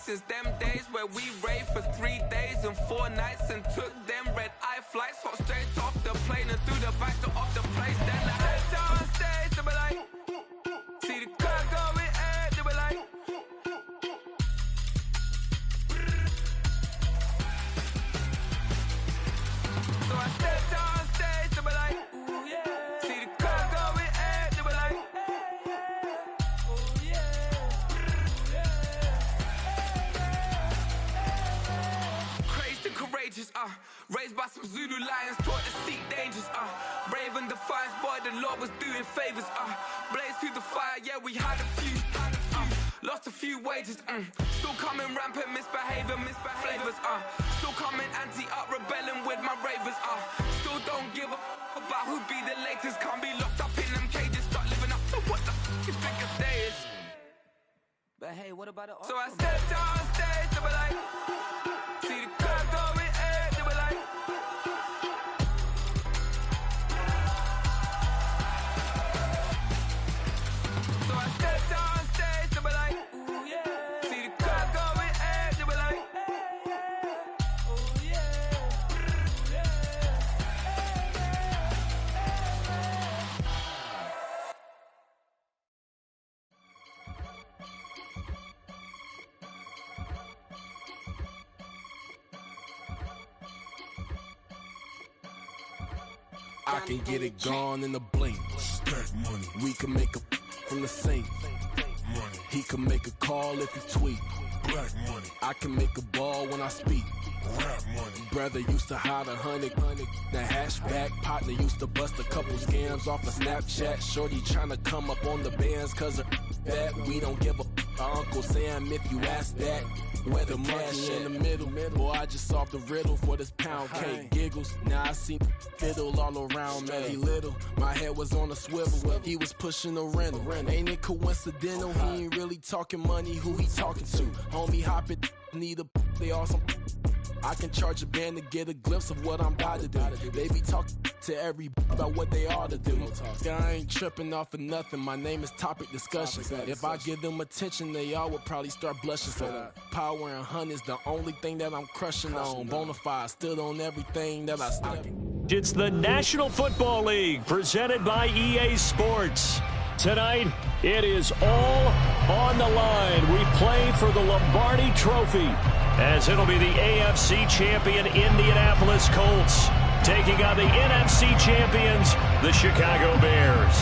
since them days where we raved for 3 days and 4 nights and took them red-eye flights, hot straight off the plane and through the back door of the place. Then I head down stage, they were like, see the crowd going ahead, they were like, so I stepped down stage, they were like, ooh yeah, see the crowd going ahead, they were like, ooh yeah, crazed and courageous, raised by some Zulu lions, taught to seek dangers, brave and defiant, boy, the Lord was doing favors, blazed through the fire, yeah, we had a few, lost a few wages, still coming rampant, misbehavior, flavors, still coming anti-up, rebelling with my ravers, still don't give a about who be the latest, can't be locked up in them cages, start living up to what the you think a day is. But hey, what about it? So I stepped on stage, they were like, see the crowd going ahead, they were like, so I stepped on stage, they were like, ooh yeah, see the crowd going ahead, they were like, ooh yeah, I can get it gone in a blink. Stack money. We can make a from the sink. Money. He can make a call if he tweet. Black money. I can make a ball when I speak. Rap money. Brother used to hide 100. The hashback partner used to bust a couple scams off of Snapchat. Shorty tryna come up on the bands cause of that. We don't give a Uncle Sam if you ask that. Where the cash in the middle, boy, I just solved the riddle for this pound cake. Giggles, now I see fiddle all around me. He little, my head was on a swivel. He was pushing a rental. Ain't it coincidental? He ain't really talking money. Who he talking to? Homie, hop it, need a they awesome. I can charge a band to get a glimpse of what I'm about to do. They be talking to every about what they ought to do. I ain't tripping off of nothing. My name is Topic Discussion. If I give them attention, they all would probably start blushing. So power and hunt is the only thing that I'm crushing on. Bonafide, stood on everything that I stood. It's the National Football League presented by EA Sports. Tonight, it is all on the line. We play for the Lombardi Trophy, as it'll be the AFC champion Indianapolis Colts taking on the NFC champions, the Chicago Bears.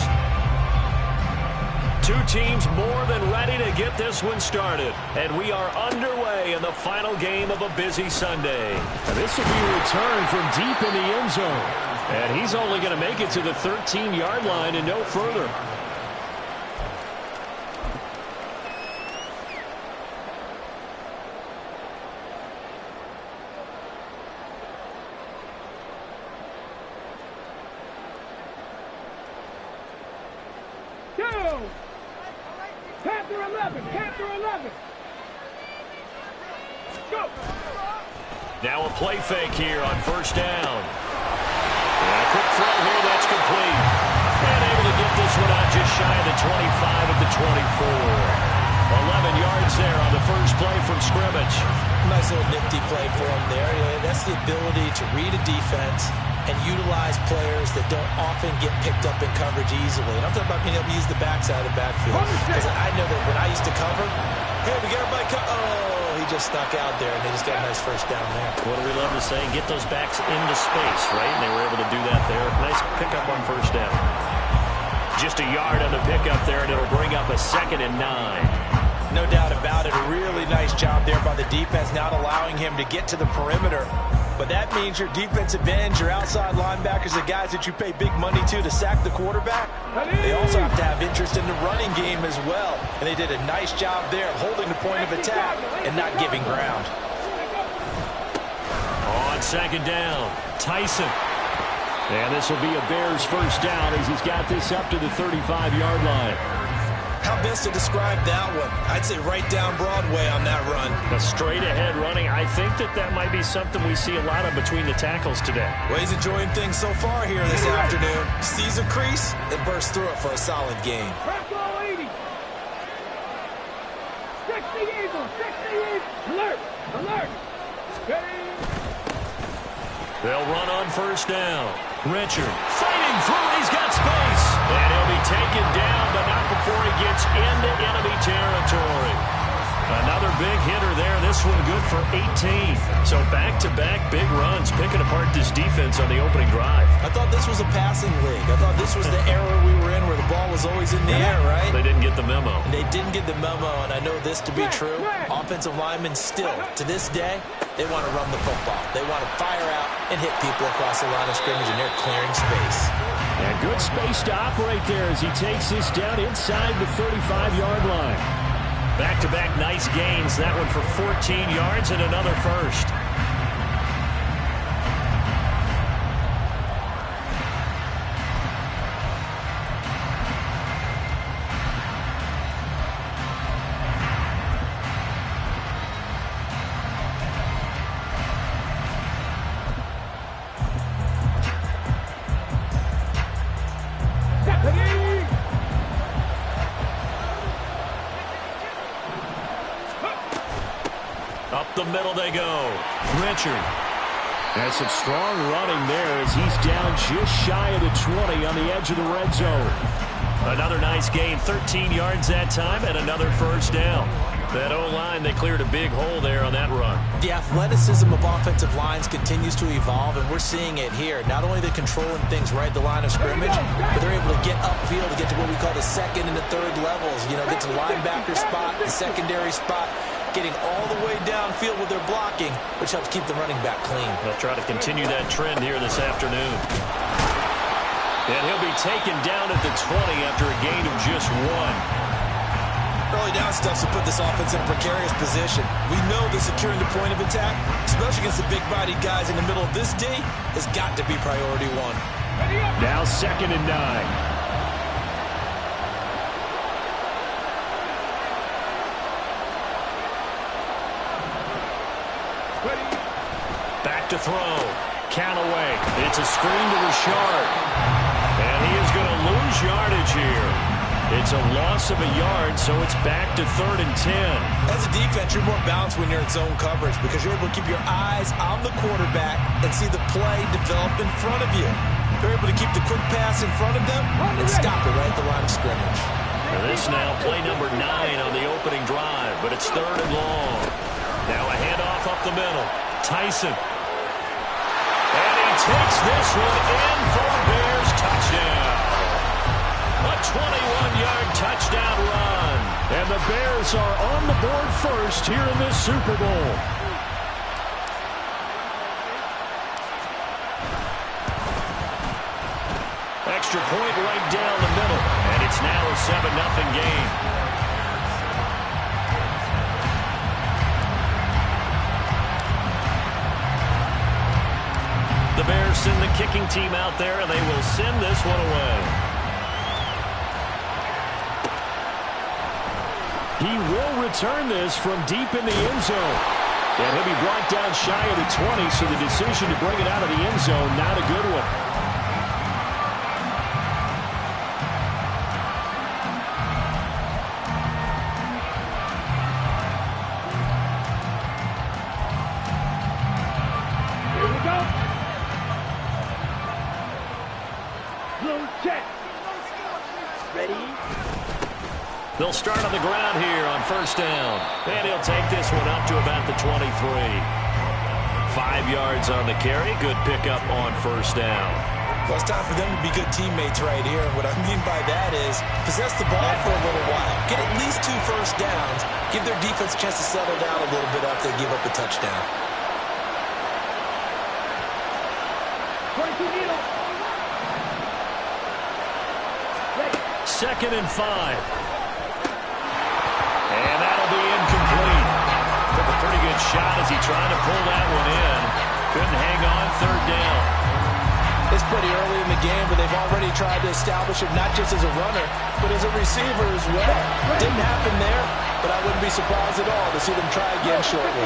Two teams more than ready to get this one started, and we are underway in the final game of a busy Sunday. And this will be a return from deep in the end zone, and he's only going to make it to the 13-yard line and no further. Now a play fake here on first down. And a quick throw here, that's complete. And able to get this one out just shy of the 25 at the 24. 11 yards there on the first play from scrimmage. Nice little nifty play for him there. That's the ability to read a defense and utilize players that don't often get picked up in coverage easily. And I'm talking about being able to use the backside of the backfield. Because I know that when I used to cover, hey, we got everybody he just snuck out there, and they just got a nice first down there. What do we love to say? Get those backs into space, right? And they were able to do that there. Nice pickup on first down. Just a yard on the pickup there, and it'll bring up a 2nd and 9. No doubt about it. A really nice job there by the defense, not allowing him to get to the perimeter. But that means your defensive ends, your outside linebackers, the guys that you pay big money to sack the quarterback, they also have to have interest in the running game as well. And they did a nice job there of holding the point of attack and not giving ground. On 2nd down, Tyson. And this will be a Bears first down as he's got this up to the 35-yard line. How best to describe that one? I'd say right down Broadway on that run. A straight-ahead running. I think that might be something we see a lot of between the tackles today. Well, he's enjoying things so far here this afternoon. Sees a crease and bursts through it for a solid gain. 60 Eagles, 60 Eagles. They'll run on first down. Richard fighting through. He's got space. And he'll be taken down, but not before he gets into enemy territory. Another big hitter there. This one good for 18. So back-to-back big runs, picking apart this defense on the opening drive. I thought this was a passing league. I thought this was the era we were in where the ball was always in the air, right? They didn't get the memo. They didn't get the memo, and I know this to be true. Offensive linemen still, to this day, they want to run the football. They want to fire out and hit people across the line of scrimmage, and they're clearing space. And good space to operate there as he takes this down inside the 35-yard line. Back-to-back nice gains. That one for 14 yards and another first. Up the middle they go. Richard has some strong running there as he's down just shy of the 20 on the edge of the red zone. Another nice gain, 13 yards that time, and another first down. That O-line, they cleared a big hole there on that run. The athleticism of offensive lines continues to evolve, and we're seeing it here. Not only they're controlling things right at the line of scrimmage, but they're able to get upfield to get to what we call the second and the third levels. You know, get to the linebacker spot, the secondary spot, getting all the way downfield with their blocking, which helps keep the running back clean. They'll try to continue that trend here this afternoon. And he'll be taken down at the 20 after a gain of just 1. Early down stuff to put this offense in a precarious position. We know that securing the point of attack, especially against the big-bodied guys in the middle of this D, has got to be priority 1. Now 2nd and 9. Back to throw. Callaway. It's a screen to Richard. And he is going to lose yardage here. It's a loss of a yard, so it's back to 3rd and 10. As a defense, you're more balanced when you're in zone coverage because you're able to keep your eyes on the quarterback and see the play develop in front of you. You're able to keep the quick pass in front of them and stop it right at the line of scrimmage. And this now play number 9 on the opening drive, but it's 3rd and long. Now a handoff up the middle. Tyson. And he takes this one in for the Bears. Touchdown. A 21-yard touchdown run. And the Bears are on the board first here in this Super Bowl. Extra point right down the middle. And it's now a 7-0 game. The Bears send the kicking team out there, and they will send this one away. He will return this from deep in the end zone. And he'll be brought down shy of the 20, so the decision to bring it out of the end zone, not a good one. Here we go. Blue check. Ready? They'll start on the ground here on first down. And he'll take this one up to about the 23. 5 yards on the carry. Good pickup on first down. Well, it's time for them to be good teammates right here. What I mean by that is possess the ball for a little while. Get at least 2 first downs. Give their defense a chance to settle down a little bit after they give up a touchdown. 22 needle. 2nd and 5. And that'll be incomplete. Took a pretty good shot as he tried to pull that one in. Couldn't hang on 3rd down. It's pretty early in the game, but they've already tried to establish him not just as a runner, but as a receiver as well. Didn't happen there, but I wouldn't be surprised at all to see them try again shortly.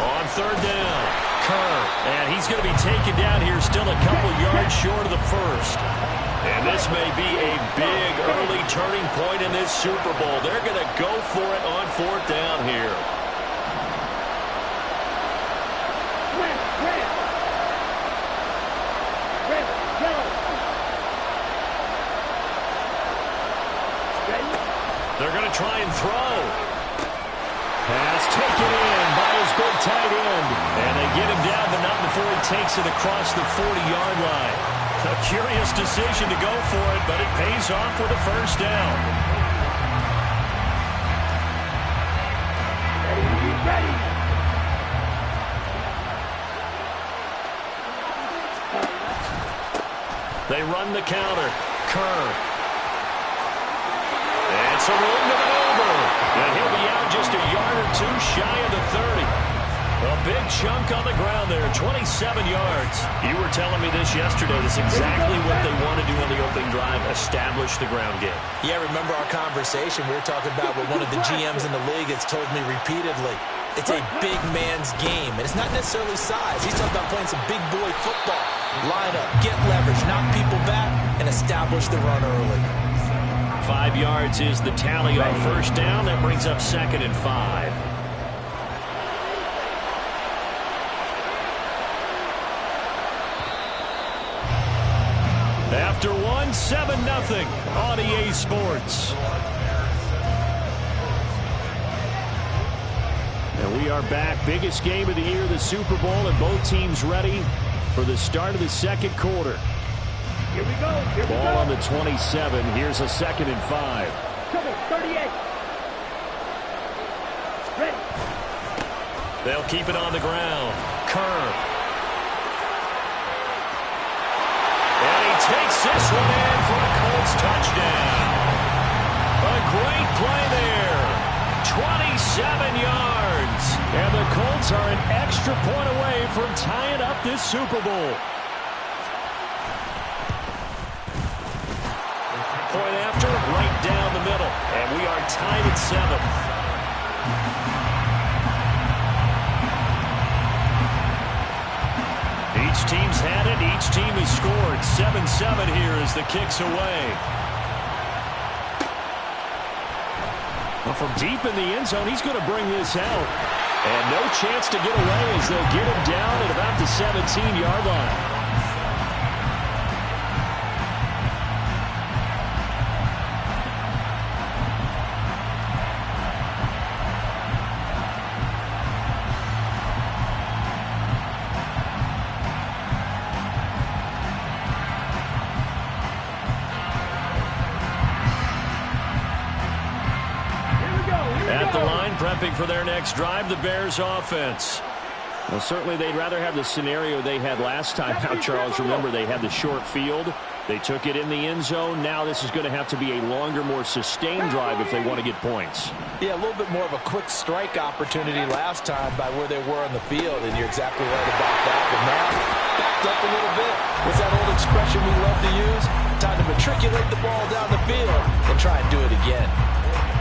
On 3rd down, Kerr. And he's going to be taken down here still a couple yards short of the first. And this may be a big early turning point in this Super Bowl. They're going to go for it on 4th down here. They're going to try and throw. Pass taken in by his big tight end. And they get him down, but not before he takes it across the 40-yard line. A curious decision to go for it, but it pays off with a first down. Ready. They run the counter. Kerr. And some room to maneuver. And he'll be out just a yard or two shy of the 30. A big chunk on the ground there, 27 yards. You were telling me this yesterday. This is exactly what they want to do on the opening drive, establish the ground game. Yeah, remember our conversation? We were talking about what one of the GMs in the league has told me repeatedly. It's a big man's game, and it's not necessarily size. He's talking about playing some big boy football. Line up, get leverage, knock people back, and establish the run early. 5 yards is the tally on first down. That brings up 2nd and 5. After 1, 7-0 on EA Sports. And we are back. Biggest game of the year, the Super Bowl, and both teams ready for the start of the second quarter. Here we go. Ball on the 27. Here's a 2nd and 5. Come on, 38. Ready. They'll keep it on the ground. Kerr. And he takes this one in for a Colts touchdown. A great play there. 27 yards. And the Colts are an extra point away from tying up this Super Bowl. Point after, right down the middle. And we are tied at 7. Each team's had it. Each team has scored. 7-7 here as the kick's away. Well, from deep in the end zone, he's going to bring this out. And no chance to get away as they'll get him down at about the 17-yard line. Prepping for their next drive, the Bears offense. Well, certainly they'd rather have the scenario they had last time out, Charles. Remember, they had the short field. They took it in the end zone. Now this is going to have to be a longer, more sustained drive if they want to get points. Yeah, a little bit more of a quick strike opportunity last time by where they were on the field, and you're exactly right about that. But now, backed up a little bit. What's that old expression we love to use? Time to matriculate the ball down the field and try and do it again.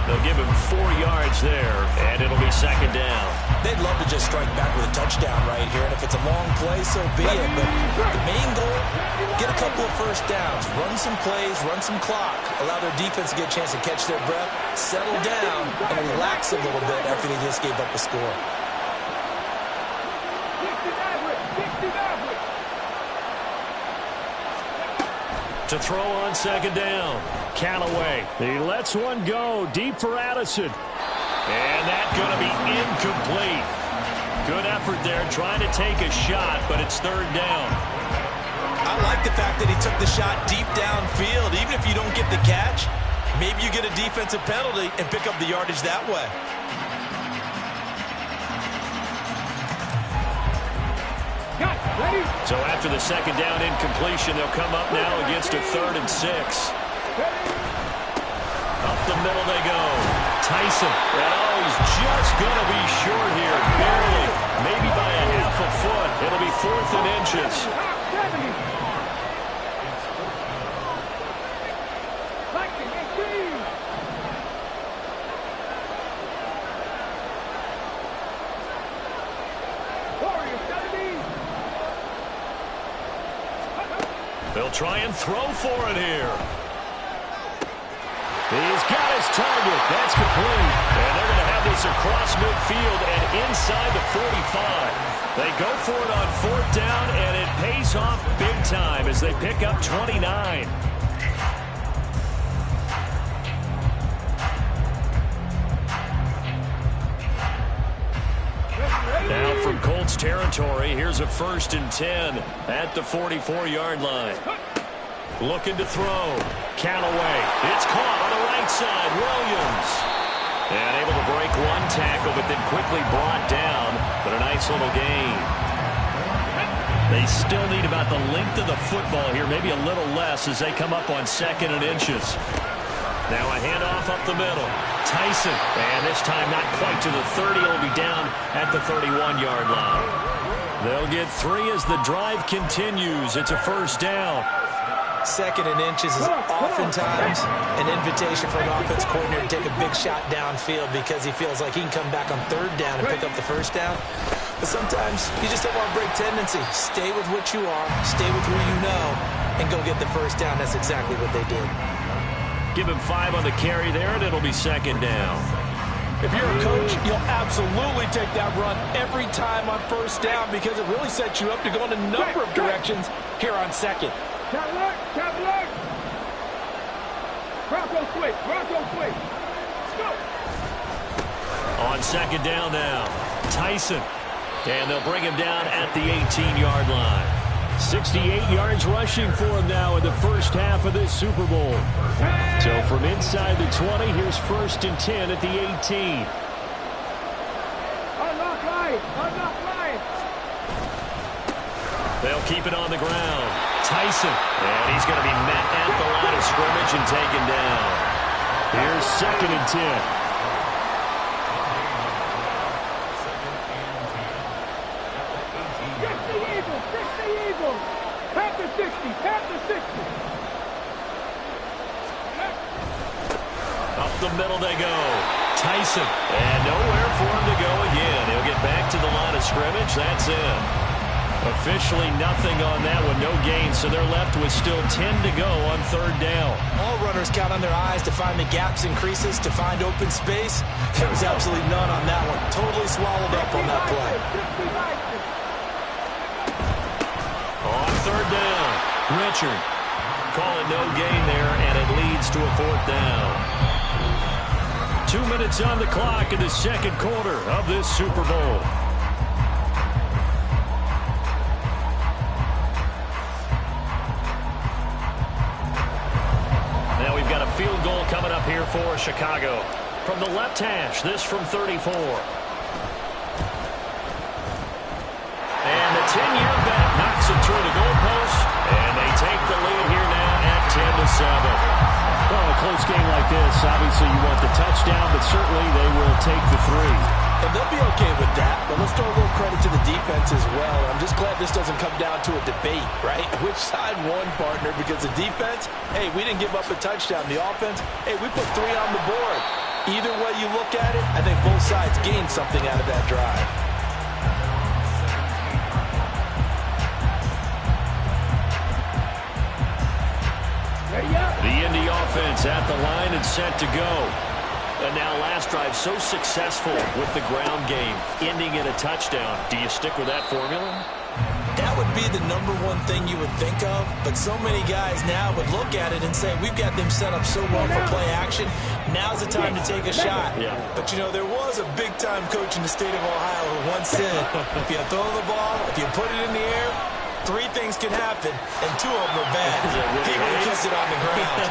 They'll give him 4 yards there, and it'll be 2nd down. They'd love to just strike back with a touchdown right here, and if it's a long play, so be it. But the main goal, get a couple of first downs, run some plays, run some clock, allow their defense to get a chance to catch their breath, settle down, and relax a little bit after they just gave up a score. To throw on 2nd down. Callaway. He lets one go deep for Addison. And that's going to be incomplete. Good effort there trying to take a shot, but it's 3rd down. I like the fact that he took the shot deep downfield. Even if you don't get the catch, maybe you get a defensive penalty and pick up the yardage that way. So after the 2nd down incompletion, they'll come up now against a 3rd and 6. Up the middle they go. Tyson. Oh, he's just going to be short here. Barely. Maybe by a half a foot. It'll be 4th and inches. They'll try and throw for it here. He's got his target. That's complete. And they're going to have this across midfield and inside the 45. They go for it on 4th down, and it pays off big time as they pick up 29. Now from Colts territory, here's a 1st and 10 at the 44-yard line. Looking to throw. Callaway. It's caught on the right side. Williams. And able to break one tackle, but then quickly brought down. But a nice little gain. They still need about the length of the football here, maybe a little less as they come up on 2nd and inches. Now a handoff up the middle. Tyson. And this time not quite to the 30. It'll be down at the 31-yard line. They'll get 3 as the drive continues. It's a 1st down. 2nd and inches is oftentimes an invitation for an offense coordinator to take a big shot downfield because he feels like he can come back on 3rd down and pick up the 1st down. But sometimes you just don't want to break tendency. Stay with what you are, stay with who you know, and go get the 1st down. That's exactly what they did. Give him 5 on the carry there, and it'll be 2nd down. If you're a coach, you'll absolutely take that run every time on 1st down because it really sets you up to go in a number of directions here on 2nd. Top look. Bronco switch. Let's go. On 2nd down now, Tyson. And they'll bring him down at the 18-yard line. 68 yards rushing for him now in the first half of this Super Bowl. So from inside the 20, here's 1st and 10 at the 18. Unlock line. They'll keep it on the ground. Tyson. And he's going to be met at the line of scrimmage and taken down. Here's 2nd and 10. Up the middle they go. Tyson. And nowhere for him to go again. He'll get back to the line of scrimmage. That's it. Officially nothing on that one. No gain. So they're left with still 10 to go on 3rd down. All runners count on their eyes to find the gaps and creases, to find open space. There was absolutely none on that one. Totally swallowed up on that play. On 3rd down, Richard. Call it no gain there, and it leads to a 4th down. 2 minutes on the clock in the 2nd quarter of this Super Bowl. Now we've got a field goal coming up here for Chicago. From the left hash, this from 34. And the 10-year bet knocks it through the goalpost, and they take the lead here now at 10-7. Well, a close game like this, obviously you want the touchdown, but certainly they will take the 3. And they'll be okay with that, but let's throw a little credit to the defense as well. I'm just glad this doesn't come down to a debate, right? Which side won, partner? Because the defense, hey, we didn't give up a touchdown. The offense, hey, we put 3 on the board. Either way you look at it, I think both sides gained something out of that drive. The Indy offense at the line and set to go. And now last drive so successful with the ground game, ending in a touchdown. Do you stick with that formula? That would be the #1 thing you would think of, but so many guys now would look at it and say, we've got them set up so well for play action, now's the time to take a shot. Yeah. But, you know, there was a big-time coach in the state of Ohio who once said, if you throw the ball, if you put it in the air, 3 things can happen, and 2 of them are bad. People kiss it on the ground.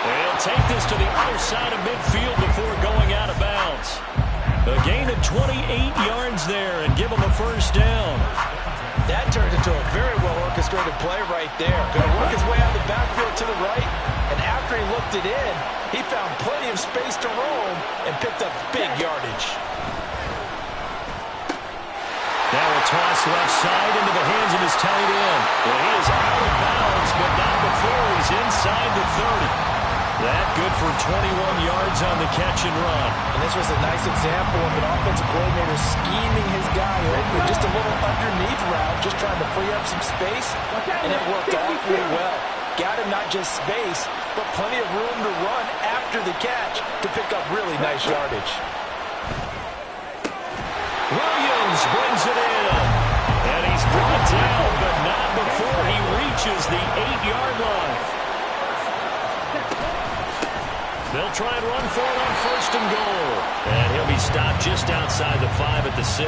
They'll take this to the other side of midfield before going out of bounds. A gain of 28 yards there and give them a 1st down. That turned into a very well-orchestrated play right there. Going to work his way out of the backfield to the right, and after he looked it in, he found plenty of space to roam and picked up big yardage. Now a toss left side into the hands of his tight end. Well, he is out of bounds, but not before he's inside the 30. That good for 21 yards on the catch and run. And this was a nice example of an offensive coordinator scheming his guy open, just a little underneath route, just trying to free up some space, and it worked awfully well. Got him not just space, but plenty of room to run after the catch to pick up really nice yardage. Williams brings it in. And he's brought down, but not before he reaches the 8-yard line. They'll try and run for it on 1st and goal. And he'll be stopped just outside the 5 at the 6.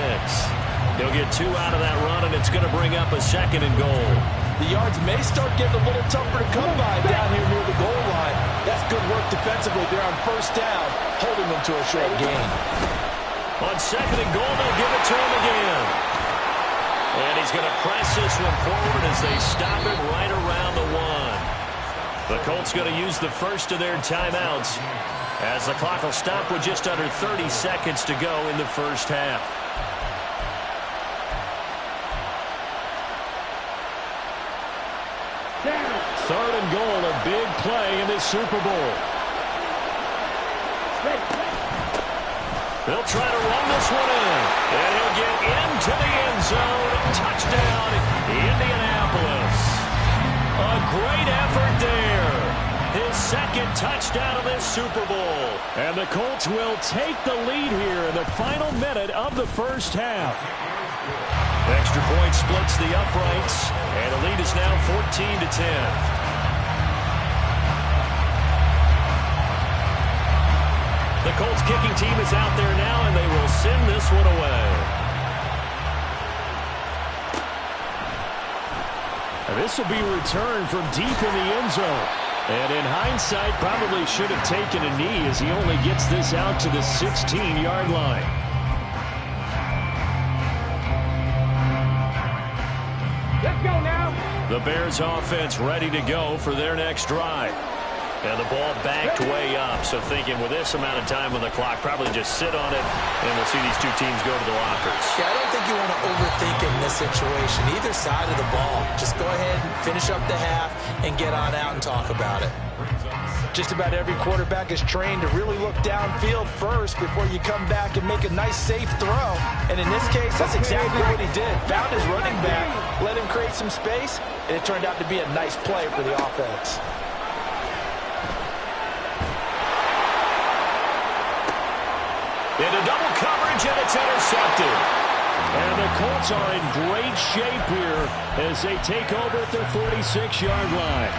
He'll get 2 out of that run, and it's going to bring up a 2nd and goal. The yards may start getting a little tougher to come by down here near the goal line. That's good work defensively there on 1st down, holding them to a short gain. On 2nd and goal, they'll give it to him again. And he's going to press this one forward as they stop it right around the 1. The Colts going to use the first of their timeouts as the clock will stop with just under 30 seconds to go in the first half. Third and goal, a big play in this Super Bowl. They'll try to run this one in, and he'll get into the end zone. Touchdown, Indianapolis. A great effort there. His 2nd touchdown of this Super Bowl. And the Colts will take the lead here in the final minute of the first half. Extra point splits the uprights, and the lead is now 14-10. The Colts kicking team is out there now, and they will send this one away. And this will be returned from deep in the end zone. And in hindsight, probably should have taken a knee as he only gets this out to the 16-yard line. Let's go now. The Bears offense ready to go for their next drive. And the ball backed way up, so thinking with this amount of time on the clock, probably just sit on it, and we'll see these two teams go to the lockers. Yeah, I don't think you want to overthink in this situation, either side of the ball. Just go ahead and finish up the half and get on out and talk about it. Just about every quarterback is trained to really look downfield first before you come back and make a nice, safe throw. And in this case, that's exactly what he did. Found his running back, let him create some space, and it turned out to be a nice play for the offense. Into double coverage, and it's intercepted. And the Colts are in great shape here as they take over at their 46-yard line.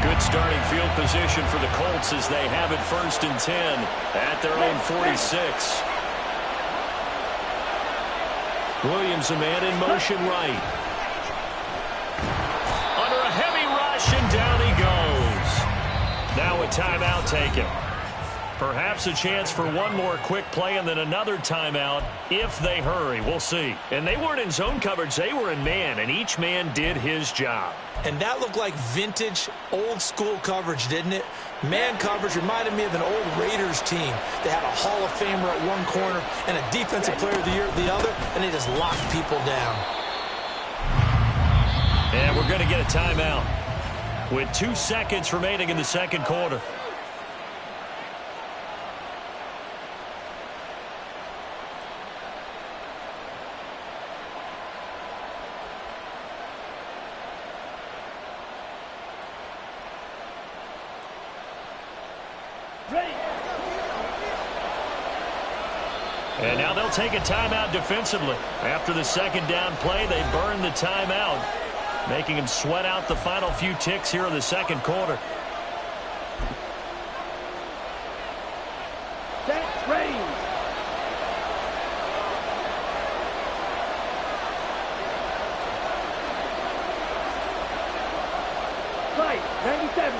Good starting field position for the Colts as they have it 1st and 10 at their own 46. Williams, a man in motion right. And down he goes. Now a timeout taken. Perhaps a chance for one more quick play and then another timeout if they hurry. We'll see. And they weren't in zone coverage. They were in man, and each man did his job. And that looked like vintage, old-school coverage, didn't it? Man coverage reminded me of an old Raiders team. They had a Hall of Famer at one corner and a Defensive Player of the Year at the other, and they just locked people down. And we're going to get a timeout with 2 seconds remaining in the second quarter. And now they'll take a timeout defensively. After the second down play, they burn the timeout, making him sweat out the final few ticks here in the second quarter. Set, range. Flight, 97.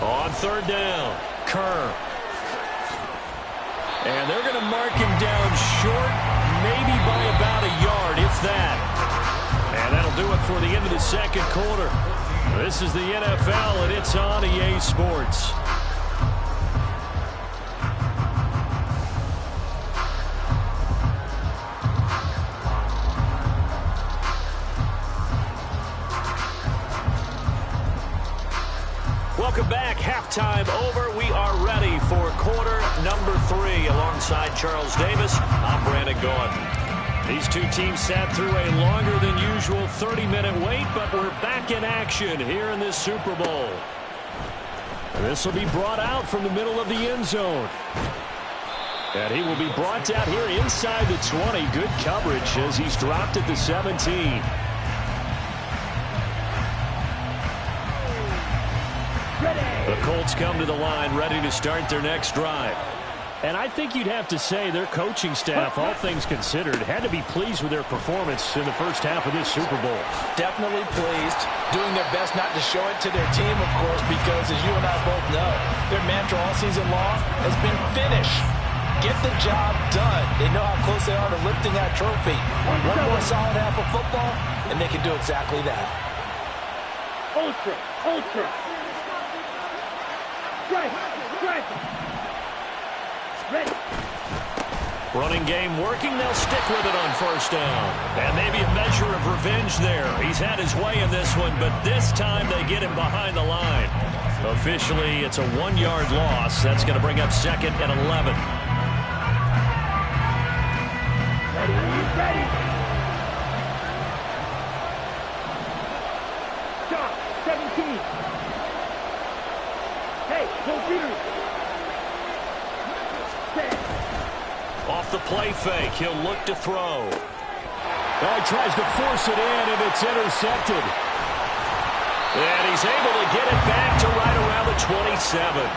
On third down, Kerr. And they're going to mark him down short, maybe by about a yard, if that. And that'll do it for the end of the second quarter. This is the NFL, and it's on EA Sports. Welcome back. Halftime over. We are ready for quarter number 3. Alongside Charles Davis, I'm Brandon Gaudin. These two teams sat through a longer than usual 30-minute wait, but we're back in action here in this Super Bowl. And this will be brought out from the middle of the end zone. And he will be brought down here inside the 20. Good coverage as he's dropped at the 17. The Colts come to the line ready to start their next drive. And I think you'd have to say their coaching staff, all things considered, had to be pleased with their performance in the first half of this Super Bowl. Definitely pleased. Doing their best not to show it to their team, of course, because as you and I both know, their mantra all season long has been finish. Get the job done. They know how close they are to lifting that trophy. One more solid half of football, and they can do exactly that. Ultra. Strike. Ready. Running game working. They'll stick with it on first down. And maybe a measure of revenge there. He's had his way in this one, but this time they get him behind the line. Officially, it's a 1-yard loss. That's going to bring up 2nd and 11. Ready. Stop. 17. Hey, computers. Off the play fake, he'll look to throw. Oh, he tries to force it in, and it's intercepted. And he's able to get it back to right around the 27.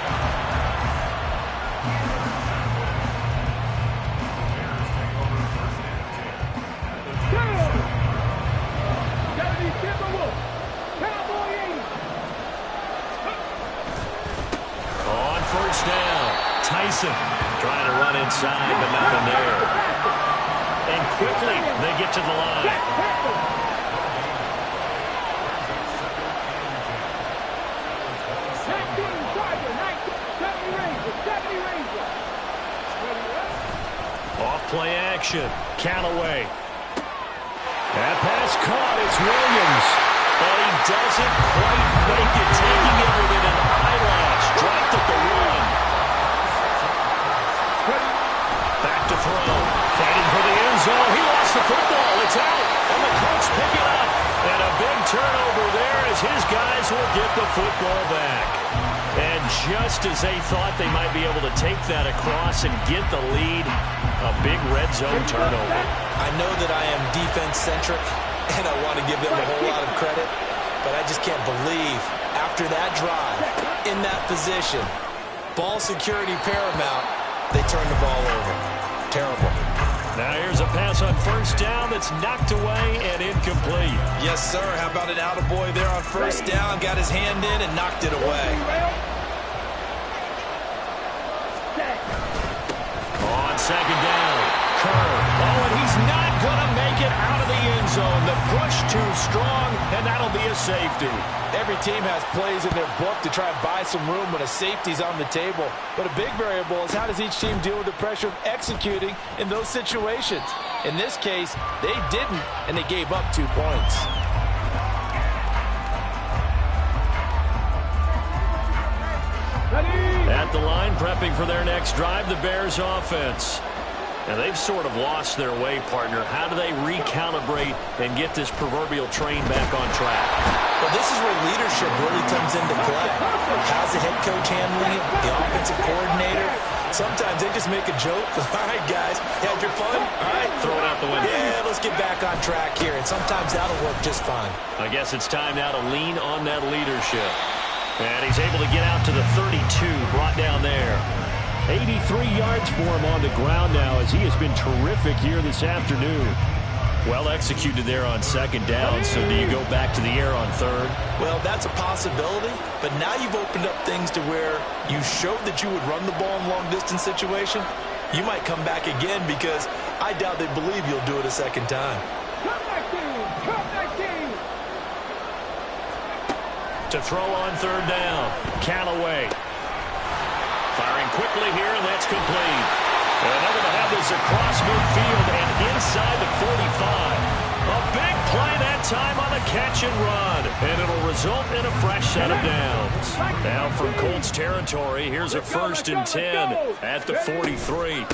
On first down, Tyson trying to run inside, but nothing there. And quickly, they get to the line. Off play action. Callaway. That pass caught. It's Williams. But he doesn't quite make it, taking it within an eyelash. Dropped at the 1. Back to throw. Fighting for the end zone. He lost the football. It's out. And the Colts pick it up. And a big turnover there as his guys will get the football back. And just as they thought they might be able to take that across and get the lead, a big red zone turnover. I know that I am defense-centric, and I want to give them a whole lot of credit, but I just can't believe after that drive, in that position, ball security paramount, they turned the ball over. Terrible. Now here's a pass on first down that's knocked away and incomplete. Yes, sir. How about an attaboy there on first down? Got his hand in and knocked it away. On second down, Kerr. Oh, and he's not going to make it out of the end zone. The push too strong, and that'll be a safety. Every team has plays in their book to try and buy some room when a safety's on the table. But a big variable is how does each team deal with the pressure of executing in those situations. In this case, they didn't, and they gave up 2 points. At the line, prepping for their next drive, the Bears offense. And they've sort of lost their way, partner. How do they recalibrate and get this proverbial train back on track? Well, this is where leadership really comes into play. How's the head coach handling it? The offensive coordinator? Sometimes they just make a joke. All right, guys, you had your fun? All right, throw it out the window. Yeah, let's get back on track here. And sometimes that'll work just fine. I guess it's time now to lean on that leadership. And he's able to get out to the 32, brought down there. 83 yards for him on the ground now as he has been terrific here this afternoon. Well executed there on second down, so do you go back to the air on third? Well, that's a possibility, but now you've opened up things to where you showed that you would run the ball in long-distance situation. You might come back again because I doubt they believe you'll do it a second time. Come back, team! Come back, team! To throw on third down. Callaway. Firing quickly here, and that's complete. And they're going to have this across midfield and inside the 45. A big play that time on the catch and run. And it'll result in a fresh set of downs. Now from Colts territory, here's a 1st and 10 at the 43.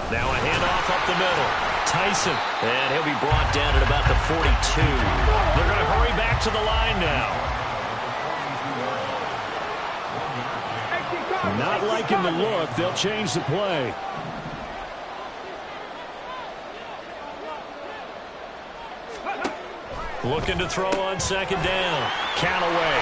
Now a handoff up the middle. Tyson. And he'll be brought down at about the 42. They're going to hurry back to the line now. Not liking the look. They'll change the play. Looking to throw on 2nd down. Callaway.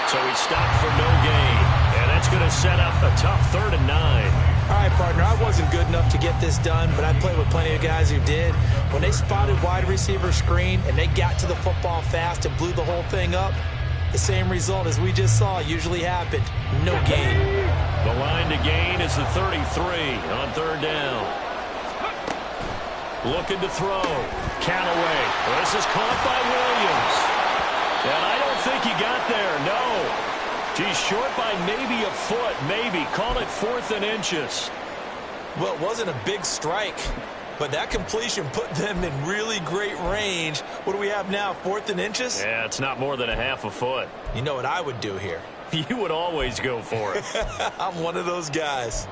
So he stopped for no gain. And that's going to set up a tough 3rd and 9. All right, partner, I wasn't good enough to get this done, but I played with plenty of guys who did. When they spotted wide receiver screen and they got to the football fast and blew the whole thing up, the same result as we just saw usually happened. No gain. The line to gain is the 33 on 3rd down. Looking to throw. Callaway. This is caught by Williams. And I don't think he got there. No. He's short by maybe a foot. Maybe. Call it 4th and inches. Well, it wasn't a big strike, but that completion put them in really great range. What do we have now, 4th and inches? Yeah, it's not more than a half a foot. You know what I would do here? You would always go for it. I'm one of those guys.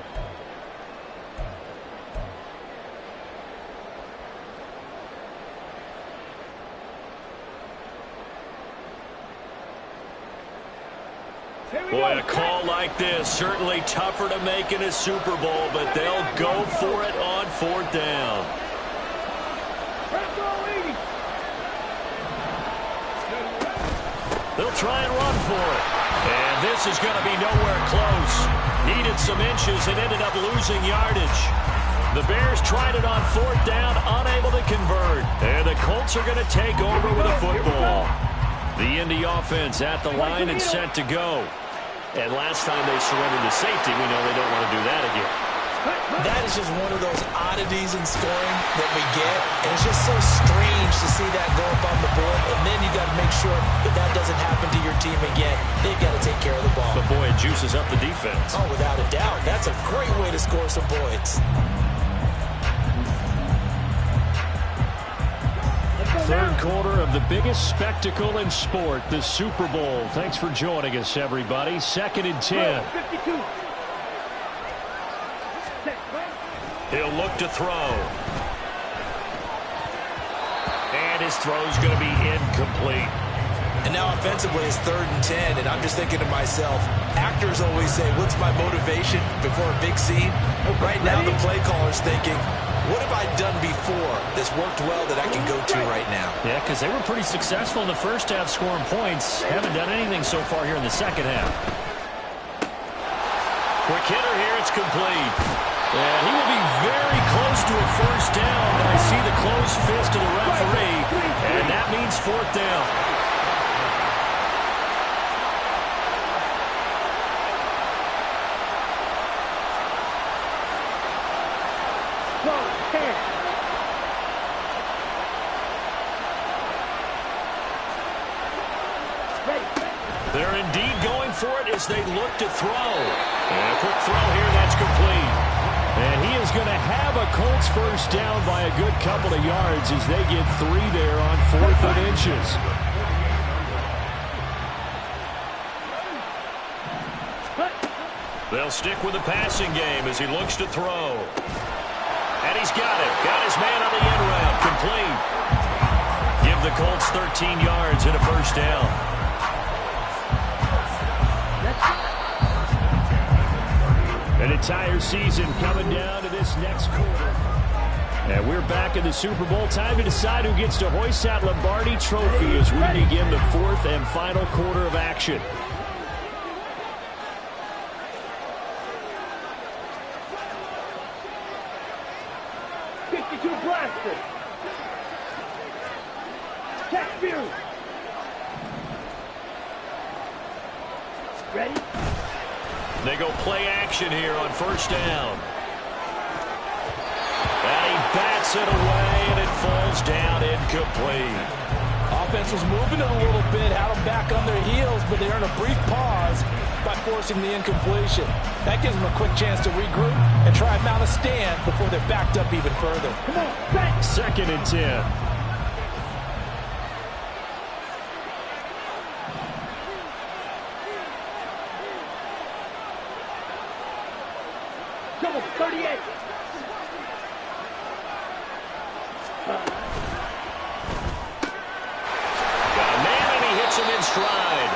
Boy, a call like this, certainly tougher to make in a Super Bowl, but they'll go for it on 4th down. They'll try and run for it. And this is going to be nowhere close. Needed some inches and ended up losing yardage. The Bears tried it on 4th down, unable to convert. And the Colts are going to take over with a football. The Indy offense at the line and set to go. And last time they surrendered to safety, we know they don't want to do that again. That is just one of those oddities in scoring that we get. And it's just so strange to see that go up on the board. And then you got to make sure that that doesn't happen to your team again. They've got to take care of the ball. But boy, it juices up the defense. Oh, without a doubt. That's a great way to score some points. 3rd quarter of the biggest spectacle in sport, the Super Bowl. Thanks for joining us, everybody. 2nd and 10. He'll look to throw. And his throw's going to be incomplete. And now offensively it's 3rd and 10, and I'm just thinking to myself, actors always say, what's my motivation before a big scene? Right now the play caller's thinking, what have I done before that's worked well that I can go to right now? Yeah, because they were pretty successful in the first half scoring points. Haven't done anything so far here in the second half. Quick hitter here, it's complete. And he will be very close to a 1st down, but I see the closed fist of the referee, and that means 4th down. They're indeed going for it as they look to throw. And a quick throw here, that's complete. And he is going to have a Colts 1st down by a good couple of yards as they get 3 there on 4th and inches. They'll stick with the passing game as he looks to throw. And he's got it. Got his man on the end route. Complete. Give the Colts 13 yards and a 1st down. An entire season coming down to this next quarter. And we're back in the Super Bowl. Time to decide who gets to hoist that Lombardi Trophy as we begin the 4th and final quarter of action. Ready? They go play action here on 1st down. And he bats it away, and it falls down incomplete. defense was moving it a little bit, had them back on their heels, but they earned a brief pause by forcing the incompletion. That gives them a quick chance to regroup and try and mount a stand before they're backed up even further. Come on, back. 2nd and 10. Double 38. Got a man, and he hits him in stride.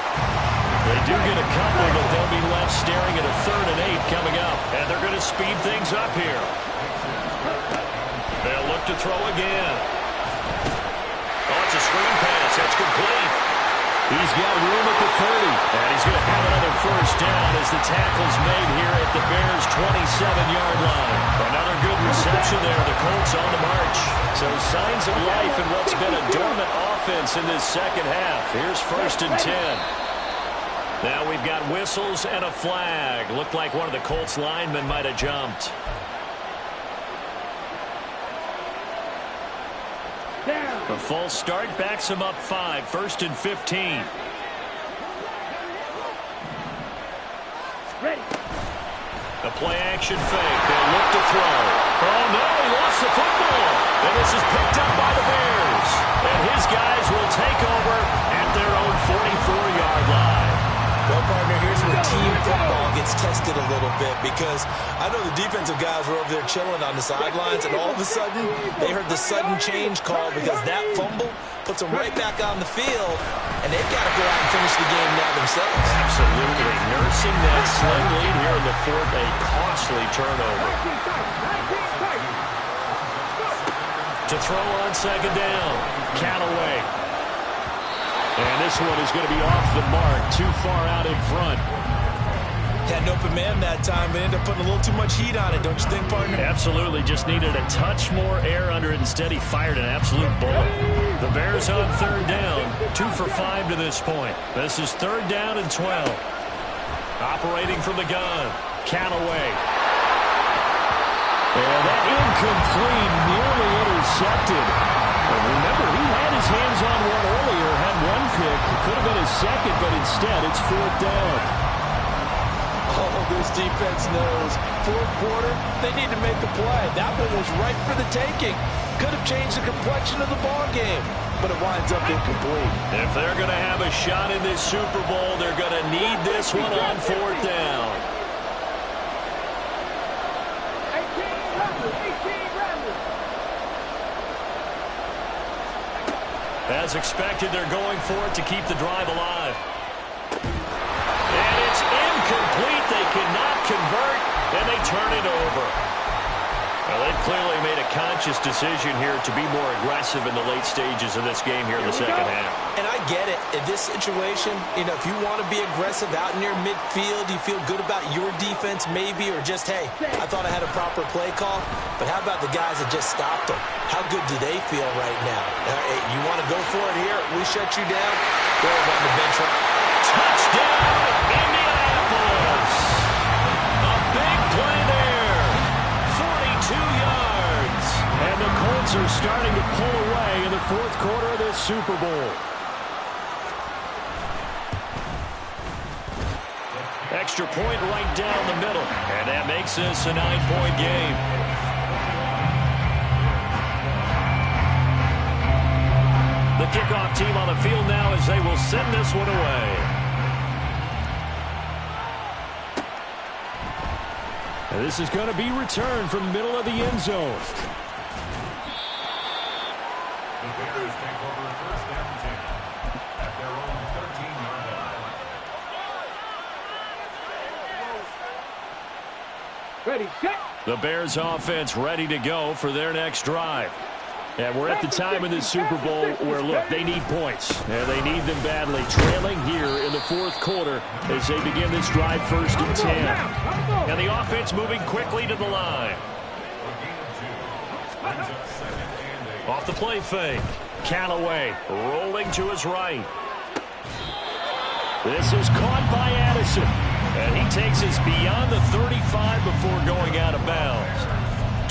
They do get a couple, but they'll be left staring at a 3rd and 8 coming up. And they're going to speed things up here. They'll look to throw again. Oh, it's a screen pass. That's complete. He's got room at the 30. And he's going to have another 1st down as the tackle's made here at the Bears' 27-yard line. Another good reception there. The Colts on the march. So signs of life in what's been a dormant offense in this second half. Here's 1st and 10. Now we've got whistles and a flag. Looked like one of the Colts linemen might have jumped. A false start backs him up 5. 1st and 15. Ready. A play-action fake. They'll look to throw. Oh, no, he lost the football. And this is picked up by the Bears. And his guys will take over at their own 44-yard line. Well, partner, here's where team football gets tested a little bit because I know the defensive guys were over there chilling on the sidelines, and all of a sudden they heard the sudden change call because that fumble puts them right back on the field, and they've got to go out and finish the game now themselves. Absolutely. Nursing that slim lead here in the 4th, a costly turnover. To throw on 2nd down. Callaway. And this one is going to be off the mark, too far out in front. Had an open man that time, but ended up putting a little too much heat on it, don't you think, partner? Absolutely. Just needed a touch more air under it. Instead, he fired an absolute bullet. The Bears on 3rd down, 2 for 5 to this point. This is 3rd down and 12. Operating from the gun, Callaway. And that incomplete, nearly intercepted. And remember, he had his hands on one earlier, had one pick. It could have been his 2nd, but instead it's 4th down. Oh, this defense knows. 4th quarter, they need to make a play. That one was right for the taking. Could have changed the complexion of the ball game, but it winds up incomplete. If they're going to have a shot in this Super Bowl, they're going to need this one on 4th down. 18 rounders. As expected, they're going for it to keep the drive alive. And it's incomplete. They cannot convert, and they turn it over. Well, they've clearly made a conscious decision here to be more aggressive in the late stages of this game here in the second half. And I get it. In this situation, you know, if you want to be aggressive out near midfield, you feel good about your defense maybe, or just, hey, I thought I had a proper play call. But how about the guys that just stopped them? How good do they feel right now? Hey, you want to go for it here? We shut you down. Go on the bench. Touchdown, Indianapolis. A big play there. 42 yards. And the Colts are starting to pull away in the 4th quarter of this Super Bowl. Extra point right down the middle. And that makes this a 9-point game. The kickoff team on the field now as they will send this one away. And this is going to be returned from the middle of the end zone. The Bears take over 1st and 10 at their own 13-yard line. Ready, set. The Bears offense ready to go for their next drive. And we're at the time in this Super Bowl where, look, they need points. And they need them badly. Trailing here in the 4th quarter as they begin this drive 1st and 10. And the offense moving quickly to the line. Off the play fake. Callaway rolling to his right. This is caught by Addison. And he takes us beyond the 35 before going out of bounds.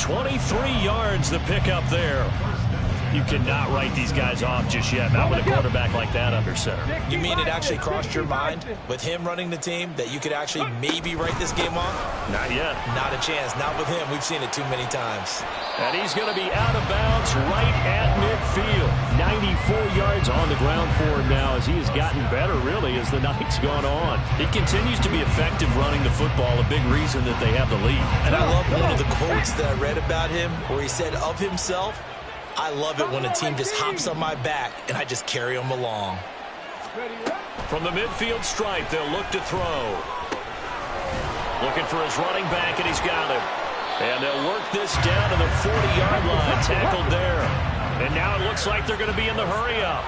23 yards the pickup there. You cannot write these guys off just yet. Not with a quarterback like that under center. You mean it actually crossed your mind with him running the team that you could actually maybe write this game off? Not yet. Not a chance. Not with him. We've seen it too many times. And he's going to be out of bounds right at midfield. 94 yards on the ground for him now as he has gotten better, really, as the night's gone on. He continues to be effective running the football, a big reason that they have the lead. And I love one of the quotes that I read about him where he said of himself, I love it when a team just hops on my back and I just carry them along. From the midfield stripe, they'll look to throw. Looking for his running back, and he's got him. And they'll work this down to the 40-yard line, tackled there. And now it looks like they're going to be in the hurry-up.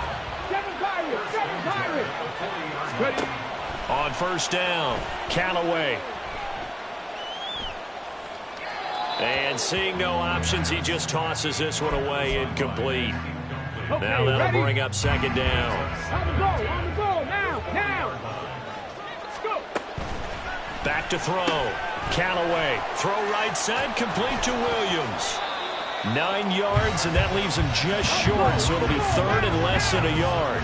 On first down, Callaway. And seeing no options, he just tosses this one away, incomplete. Now that'll bring up second down. On the go, now. Let's go. Back to throw. Callaway, throw right side, complete to Williams. 9 yards, and that leaves him just short, so it'll be third and less than a yard.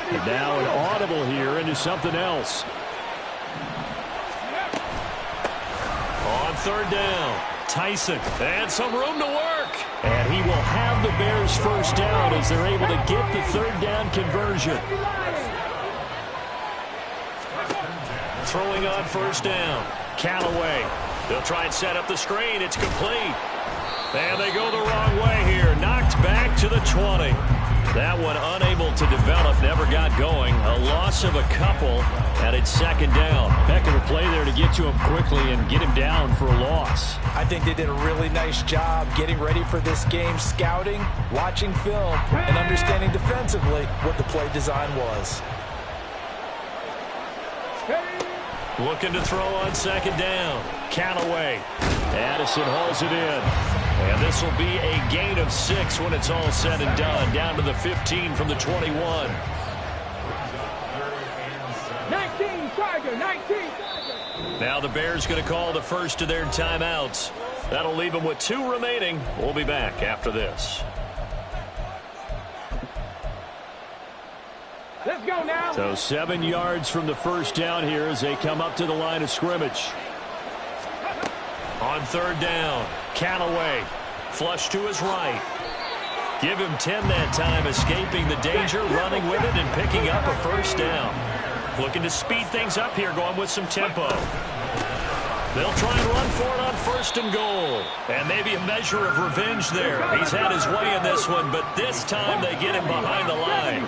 And now an audible here into something else. On third down, Tyson, and some room to work. And he will have the Bears first down as they're able to get the third down conversion. Throwing on first down, Callaway. They'll try and set up the screen. It's complete. And they go the wrong way here. Knocked back to the 20. That one unable to develop, never got going. A loss of a couple, and it's second down. Heck of a play there to get to him quickly and get him down for a loss. I think they did a really nice job getting ready for this game, scouting, watching film, and understanding defensively what the play design was. Looking to throw on second down. Callaway. Addison hauls it in. And this will be a gain of 6 when it's all said and done. Down to the 15 from the 21. 19, Tiger, 19. Now the Bears going to call the first of their timeouts. That'll leave them with 2 remaining. We'll be back after this. Let's go now. So 7 yards from the first down here as they come up to the line of scrimmage. On third down, Callaway, flush to his right. Give him 10 that time, escaping the danger, running with it, and picking up a first down. Looking to speed things up here, going with some tempo. They'll try and run for it on first and goal. And maybe a measure of revenge there. He's had his way in this one, but this time they get him behind the line.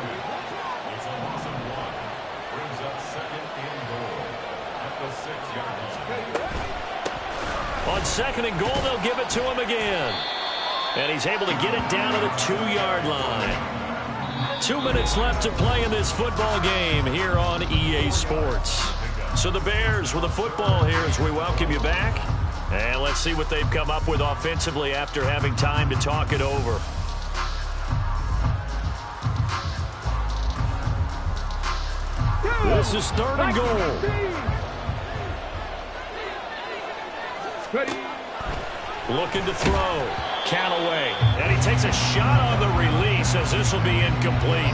On second and goal, they'll give it to him again. And he's able to get it down to the 2-yard line. 2 minutes left to play in this football game here on EA Sports. So the Bears with a football here as we welcome you back. And let's see what they've come up with offensively after having time to talk it over. This is third and goal. Looking to throw. Callaway. And he takes a shot on the release as this will be incomplete.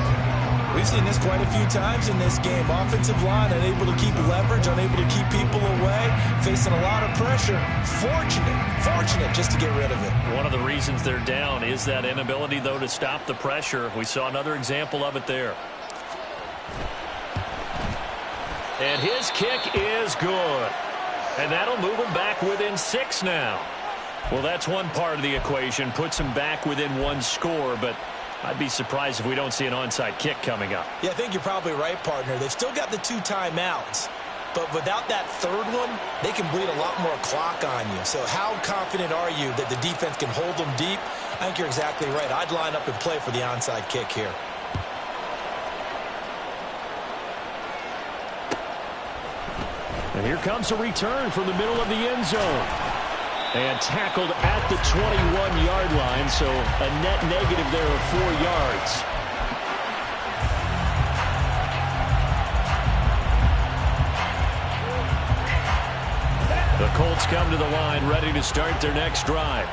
We've seen this quite a few times in this game. Offensive line unable to keep leverage, unable to keep people away, facing a lot of pressure. Fortunate just to get rid of it. One of the reasons they're down is that inability, though, to stop the pressure. We saw another example of it there. And his kick is good. And that'll move him back within 6 now. Well, that's one part of the equation. Puts him back within 1 score, but I'd be surprised if we don't see an onside kick coming up. Yeah, I think you're probably right, partner. They've still got the 2 timeouts. But without that third one, they can bleed a lot more clock on you. So how confident are you that the defense can hold them deep? I think you're exactly right. I'd line up and play for the onside kick here. And here comes a return from the middle of the end zone. And tackled at the 21-yard line, so a net negative there of 4 yards. The Colts come to the line, ready to start their next drive.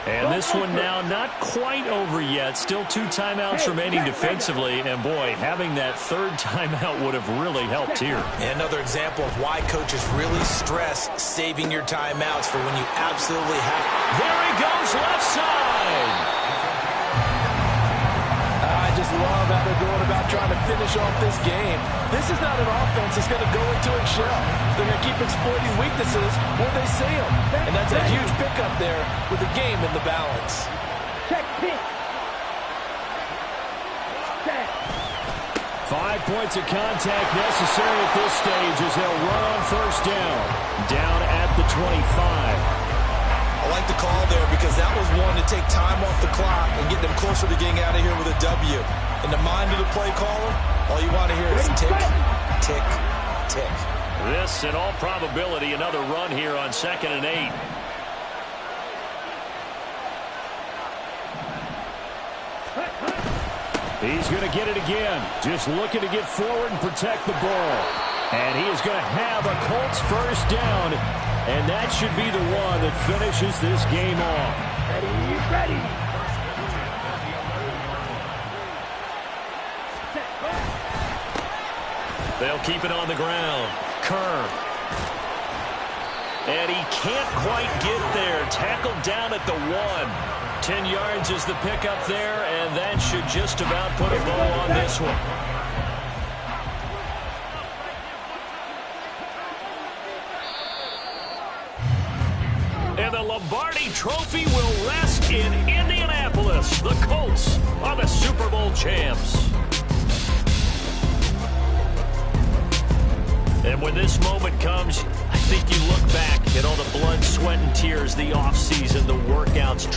And this one now not quite over yet. Still 2 timeouts remaining defensively. And, boy, having that 3rd timeout would have really helped here. And another example of why coaches really stress saving your timeouts for when you absolutely have. There he goes, left side. I just love how they're going about trying to finish off this game. This is not an offense that's going to go into its shell. They're going to keep exploiting weaknesses where they see them. And that's a huge pickup there with the game in the balance. Check pitch. 5 points of contact necessary at this stage as they'll run on 1st down. Down at the 25. I like the call there because that was one to take time off the clock and get them closer to getting out of here with a W. In the mind of the play caller, all you want to hear is tick, tick, tick. This, in all probability, another run here on 2nd and 8. He's going to get it again. Just looking to get forward and protect the ball. And he is going to have a Colts 1st down. And that should be the one that finishes this game off. Ready. They'll keep it on the ground. Kerr. And he can't quite get there. Tackled down at the 1. 10 yards is the pickup there, and that should just about put a bow on this one. And the Lombardi Trophy will rest in Indianapolis. The Colts are the Super Bowl champs. And when this moment comes, I think you look back at all the blood, sweat, and tears, the offseason, the workouts,